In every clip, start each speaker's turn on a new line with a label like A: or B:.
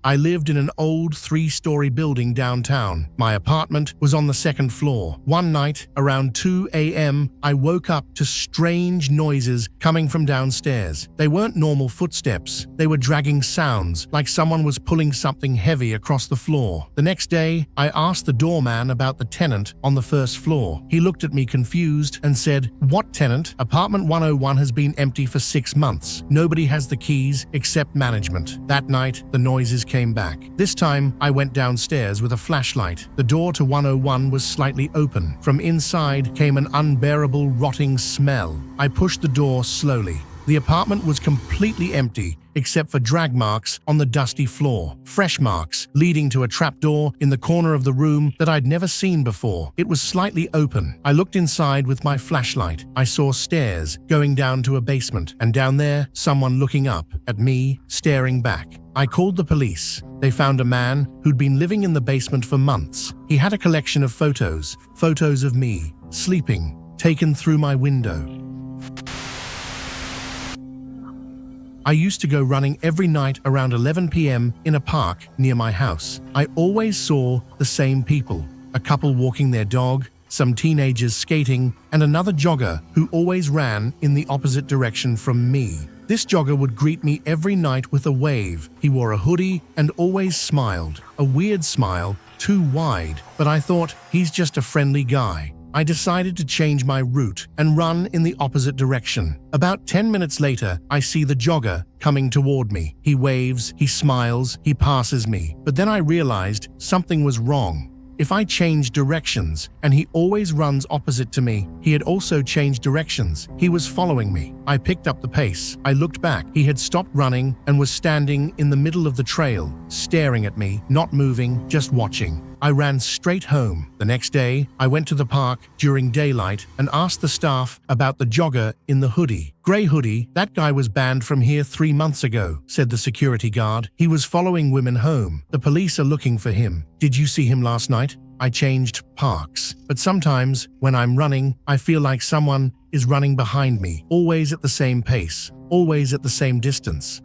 A: I lived in an old 3-story building downtown. My apartment was on the second floor. One night, around 2 a.m., I woke up to strange noises coming from downstairs. They weren't normal footsteps. They were dragging sounds, like someone was pulling something heavy across the floor. The next day, I asked the doorman about the tenant on the first floor. He looked at me confused and said, "What tenant? Apartment 101 has been empty for 6 months. Nobody has the keys except management." That night, the noises came back. This time, I went downstairs with a flashlight. The door to 101 was slightly open. From inside came an unbearable, rotting smell. I pushed the door slowly. The apartment was completely empty, except for drag marks on the dusty floor. Fresh marks, leading to a trapdoor in the corner of the room that I'd never seen before. It was slightly open. I looked inside with my flashlight. I saw stairs going down to a basement, and down there, someone looking up at me, staring back. I called the police. They found a man who'd been living in the basement for months. He had a collection of photos of me, sleeping, taken through my window. I used to go running every night around 11 p.m. in a park near my house. I always saw the same people, a couple walking their dog, some teenagers skating, and another jogger who always ran in the opposite direction from me. This jogger would greet me every night with a wave. He wore a hoodie and always smiled, a weird smile, too wide, but I thought he's just a friendly guy. I decided to change my route and run in the opposite direction. About 10 minutes later, I see the jogger coming toward me. He waves, he smiles, he passes me. But then I realized something was wrong. If I changed directions, and he always runs opposite to me, he had also changed directions. He was following me. I picked up the pace. I looked back. He had stopped running and was standing in the middle of the trail, staring at me, not moving, just watching. I ran straight home. The next day, I went to the park during daylight and asked the staff about the jogger in the hoodie. "Gray hoodie, that guy was banned from here 3 months ago," said the security guard. "He was following women home. The police are looking for him. Did you see him last night?" I changed parks, but sometimes when I'm running, I feel like someone is running behind me, always at the same pace, always at the same distance.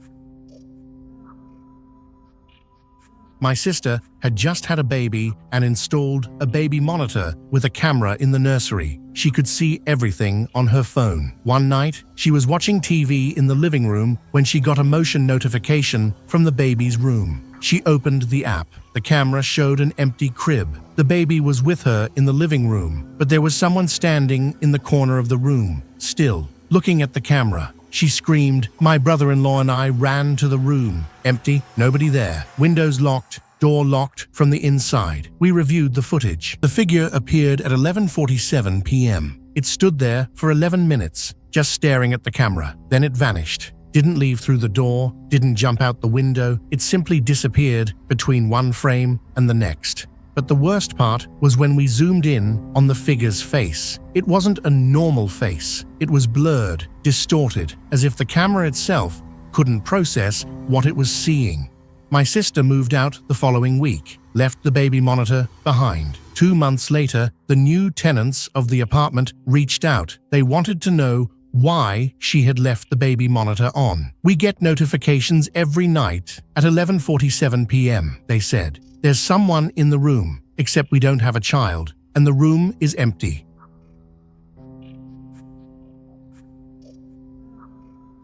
A: My sister had just had a baby and installed a baby monitor with a camera in the nursery. She could see everything on her phone. One night, she was watching TV in the living room when she got a motion notification from the baby's room. She opened the app. The camera showed an empty crib. The baby was with her in the living room, but there was someone standing in the corner of the room, still, looking at the camera. She screamed. My brother-in-law and I ran to the room. Empty, nobody there. Windows locked, door locked from the inside. We reviewed the footage. The figure appeared at 11:47 p.m. It stood there for 11 minutes, just staring at the camera. Then it vanished. Didn't leave through the door, didn't jump out the window. It simply disappeared between one frame and the next. But the worst part was when we zoomed in on the figure's face. It wasn't a normal face. It was blurred, distorted, as if the camera itself couldn't process what it was seeing. My sister moved out the following week, left the baby monitor behind. 2 months later, the new tenants of the apartment reached out. They wanted to know why she had left the baby monitor on. "We get notifications every night at 11:47 p.m., they said. "There's someone in the room, except we don't have a child, and the room is empty.